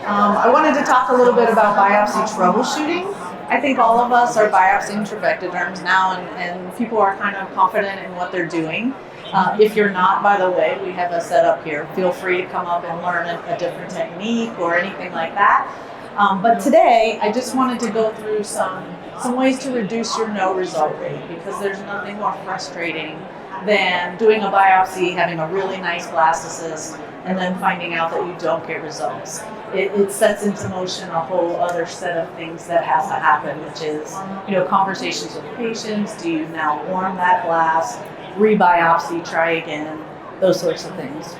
I wanted to talk a little bit about biopsy troubleshooting. I think all of us are biopsying trabecuderms now, and people are kind of confident in what they're doing. If you're not, by the way, we have a setup here. Feel free to come up and learn a different technique or anything like that. But today, I just wanted to go through some ways to reduce your no result rate, because there's nothing more frustrating than doing a biopsy, having a really nice blastocyst, and then finding out that you don't get results. It sets into motion a whole other set of things that has to happen, which is, conversations with patients. Do you now warm that blast, rebiopsy, try again, those sorts of things.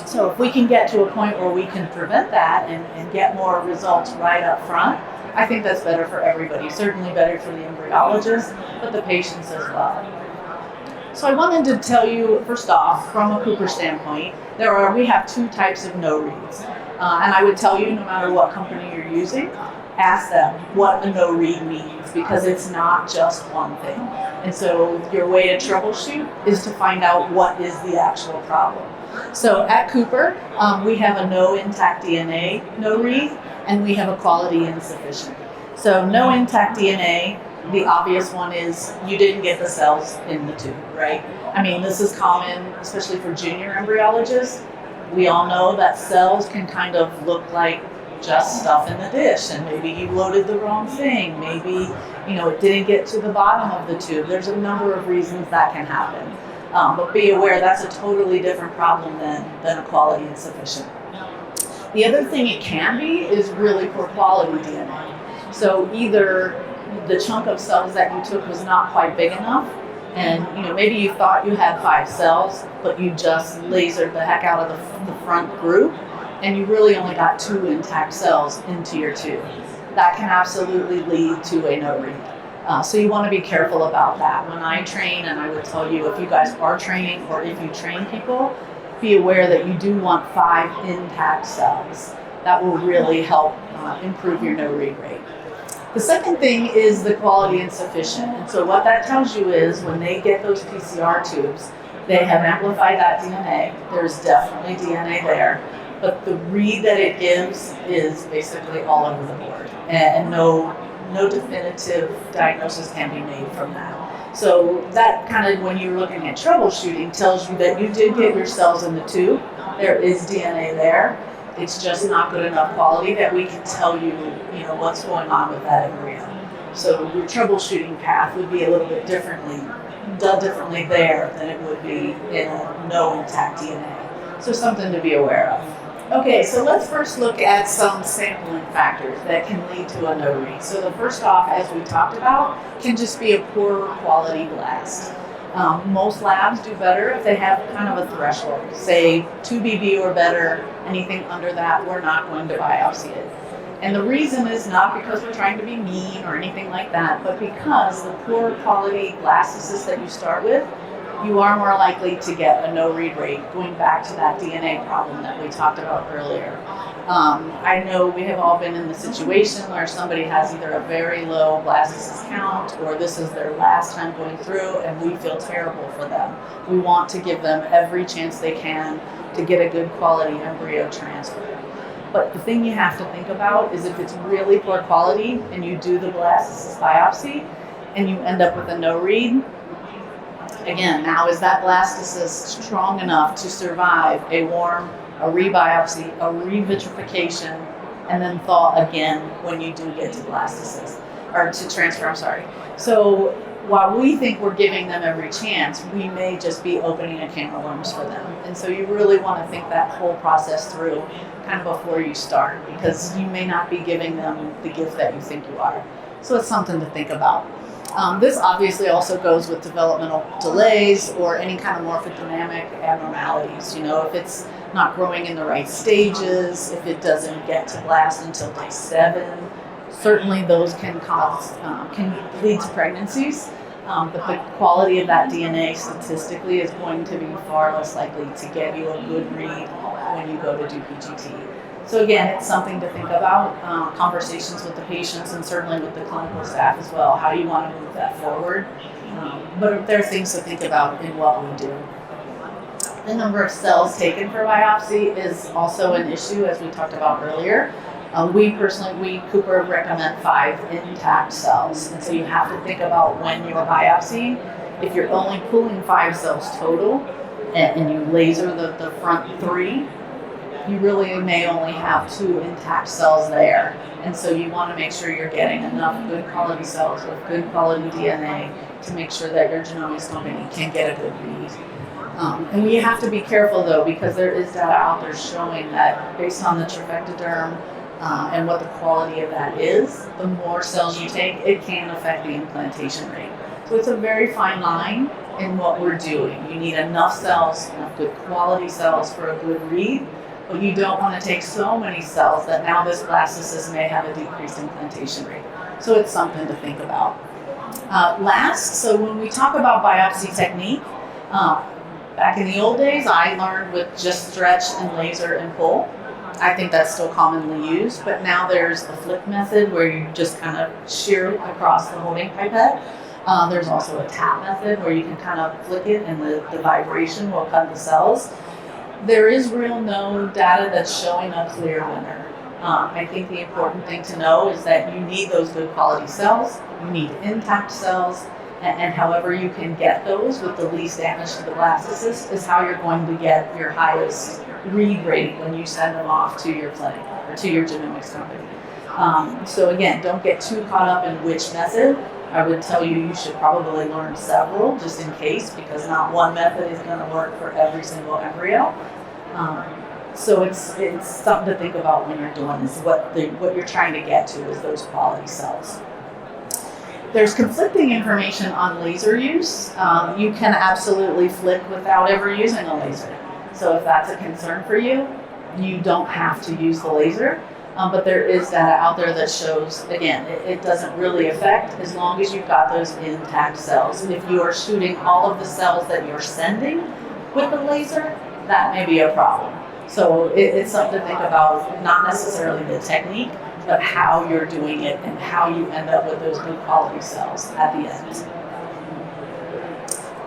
So if we can get to a point where we can prevent that and get more results right up front, I think that's better for everybody. Certainly better for the embryologist, but the patients as well. So I wanted to tell you, first off, from a Cooper standpoint, we have two types of no reads. And I would tell you, no matter what company you're using, ask them what a no read means, because it's not just one thing. And so your way to troubleshoot is to find out what is the actual problem. So at Cooper, we have a no intact DNA no read, and we have a quality insufficient. So no intact DNA, the obvious one is you didn't get the cells in the tube, right? I mean, this is common, especially for junior embryologists. We all know that cells can kind of look like just stuff in the dish, and maybe you loaded the wrong thing. Maybe, it didn't get to the bottom of the tube. There's a number of reasons that can happen. But be aware that's a totally different problem than a quality insufficient. The other thing it can be is really poor quality DNA. So either the chunk of cells that you took was not quite big enough, and maybe you thought you had 5 cells, but you just lasered the heck out of the front group, and you really only got 2 intact cells into your tube. That can absolutely lead to a no read. So you want to be careful about that. When I train, and I would tell you, if you guys are training or if you train people, be aware that you do want 5 intact cells. That will really help improve your no read rate. The second thing is the quality insufficient. And so what that tells you is when they get those PCR tubes, they have amplified that DNA. There's definitely DNA there, but the read that it gives is basically all over the board, and no definitive diagnosis can be made from that. So that kind of, when you're looking at troubleshooting, tells you that you did get your cells in the tube. There is DNA there. It's just not good enough quality that we can tell you, what's going on with that embryo. So your troubleshooting path would be a little bit done differently there than it would be in a no intact DNA. So something to be aware of. Okay, so let's first look at some sampling factors that can lead to a no read. So the first off, as we talked about, can just be a poor quality blast. Most labs do better if they have kind of a threshold, say 2 BB or better. Anything under that, we're not going to biopsy it. And the reason is not because we're trying to be mean or anything like that, but because the poor quality blastocysts that you start with, you are more likely to get a no read rate, going back to that DNA problem that we talked about earlier. I know we have all been in the situation where somebody has either a very low blastocyst count, or this is their last time going through, and we feel terrible for them. We want to give them every chance they can to get a good quality embryo transfer. But the thing you have to think about is if it's really poor quality and you do the blastocyst biopsy and you end up with a no read, again, now is that blastocyst strong enough to survive a warm, a rebiopsy, a revitrification, and then thaw again when you do get to blastocyst, or to transfer, I'm sorry. So while we think we're giving them every chance, we may just be opening a can of worms for them. And so you really want to think that whole process through kind of before you start, because you may not be giving them the gift that you think you are. So it's something to think about. This obviously also goes with developmental delays or any kind of morphodynamic abnormalities. If it's not growing in the right stages, if it doesn't get to blast until day 7, certainly those can lead to pregnancies. But the quality of that DNA statistically is going to be far less likely to get you a good read when you go to do PGT. So again, it's something to think about, conversations with the patients and certainly with the clinical staff as well, how you want to move that forward. But there are things to think about in what we do. The number of cells taken for biopsy is also an issue, as we talked about earlier. We Cooper recommend 5 intact cells. And so you have to think about when you're biopsying. If you're only pulling 5 cells total and you laser the front 3, you really may only have 2 intact cells there. And so you want to make sure you're getting enough good quality cells with good quality DNA to make sure that your genomics company can get a good read. And we have to be careful though, because there is data out there showing that based on the trophectoderm and what the quality of that is, the more cells you take, it can affect the implantation rate. So it's a very fine line in what we're doing. You need enough cells, enough good quality cells for a good read, but you don't want to take so many cells that now this blastocyst may have a decreased implantation rate. So it's something to think about. So when we talk about biopsy technique, back in the old days, I learned with just stretch and laser and pull. I think that's still commonly used, but now there's a flip method where you just kind of shear it across the holding pipette. There's also a tap method where you can kind of flick it and the vibration will cut the cells. There is no data that's showing a clear winner. I think the important thing to know is that you need those good quality cells, you need intact cells, and however you can get those with the least damage to the blastocyst is how you're going to get your highest read rate when you send them off to your clinic or to your genomics company. So again, don't get too caught up in which method. I would tell you should probably learn several just in case, because not one method is going to work for every single embryo. So it's something to think about when you're doing this. What you're trying to get to is those quality cells. There's conflicting information on laser use. You can absolutely flick without ever using a laser. So if that's a concern for you, you don't have to use the laser. But there is data out there that shows, again, it doesn't really affect as long as you've got those intact cells. If you are shooting all of the cells that you're sending with the laser, that may be a problem. So it's something to think about, not necessarily the technique, but how you're doing it and how you end up with those good quality cells at the end.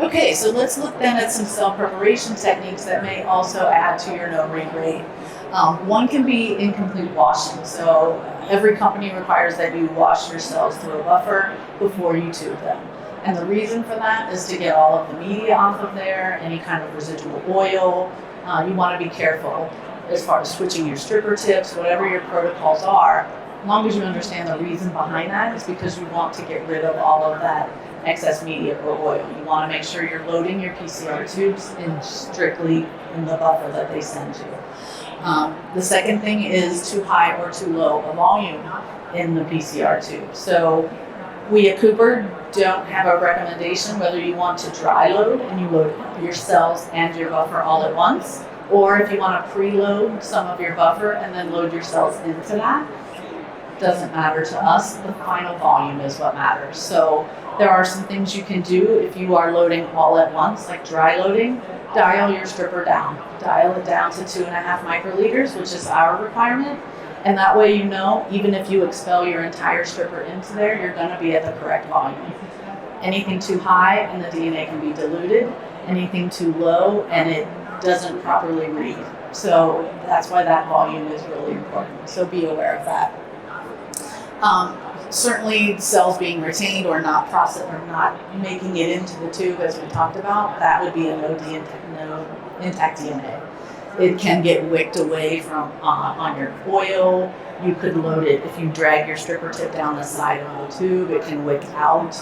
Okay, so let's look then at some cell preparation techniques that may also add to your no-read rate. One can be incomplete washing. So every company requires that you wash your cells through a buffer before you tube them. And the reason for that is to get all of the media off of there, any kind of residual oil. You want to be careful as far as switching your stripper tips, whatever your protocols are. As long as you understand the reason behind that, is because you want to get rid of all of that excess media or oil. You want to make sure you're loading your PCR tubes strictly in the buffer that they send you. The second thing is too high or too low a volume in the PCR tube. So we at Cooper don't have a recommendation whether you want to dry load and you load your cells and your buffer all at once, or if you want to preload some of your buffer and then load your cells into that. Doesn't matter to us. The final volume is what matters. So there are some things you can do if you are loading all at once, like dry loading. Dial your stripper down. Dial it down to 2.5 microliters, which is our requirement. And that way you know, even if you expel your entire stripper into there, you're going to be at the correct volume. Anything too high and the DNA can be diluted. Anything too low and it doesn't properly read. So that's why that volume is really important. So be aware of that. Certainly cells being retained or not processed or not making it into the tube, as we talked about, that would be a no intact DNA. It can get wicked away from on your oil. You could load it if you drag your stripper tip down the side of the tube. It can wick out.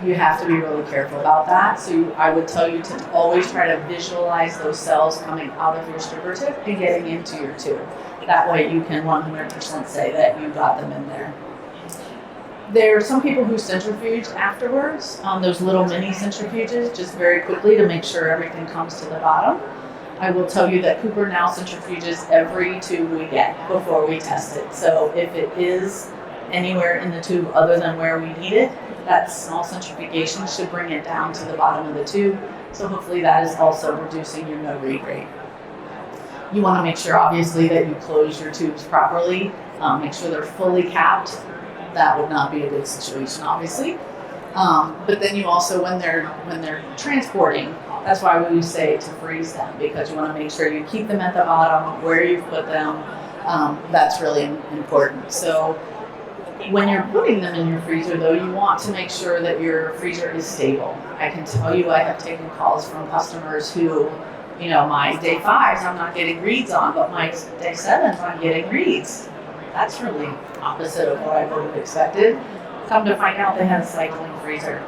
You have to be really careful about that. So I would tell you to always try to visualize those cells coming out of your stripper tip and getting into your tube. That way you can 100% say that you got them in there. There are some people who centrifuge afterwards, those little mini centrifuges, just very quickly to make sure everything comes to the bottom. I will tell you that Cooper now centrifuges every tube we get before we test it. So if it is anywhere in the tube other than where we need it, that small centrifugation should bring it down to the bottom of the tube. So hopefully that is also reducing your no-read rate. You want to make sure, obviously, that you close your tubes properly. Make sure they're fully capped. That would not be a good situation, obviously. But then you also, when they're transporting, That's why we say to freeze them, because you want to make sure you keep them at the bottom where you put them. That's really important. So when you're putting them in your freezer, though, you want to make sure that your freezer is stable. I can tell you I have taken calls from customers who, my day 5s I'm not getting reads on, but my day 7s I'm getting reads. That's really opposite of what I would have expected. Come to find out they had a cycling freezer.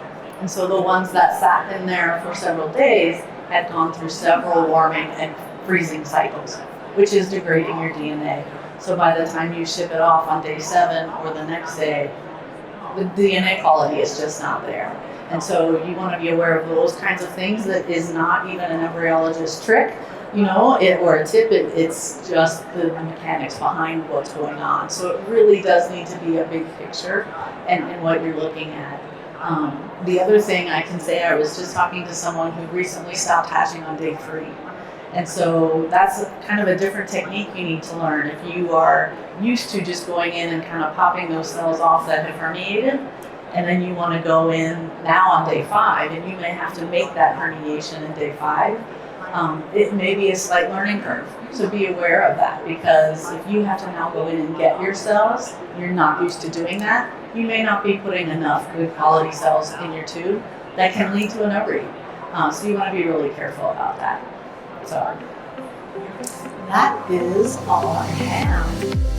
And so the ones that sat in there for several days had gone through several warming and freezing cycles, which is degrading your DNA. So by the time you ship it off on day 7 or the next day, the DNA quality is just not there. And so you want to be aware of those kinds of things. That is not even an embryologist trick, or a tip. It's just the mechanics behind what's going on. So it really does need to be a big picture and what you're looking at. The other thing I can say, I was just talking to someone who recently stopped hatching on day 3. And so that's kind of a different technique you need to learn. If you are used to just going in and kind of popping those cells off that have herniated, and then you want to go in now on day 5, and you may have to make that herniation in day 5, it may be a slight learning curve. So be aware of that, because if you have to now go in and get your cells, you're not used to doing that, you may not be putting enough good quality cells in your tube that can lead to an overeat. So you want to be really careful about that. So that is all I have.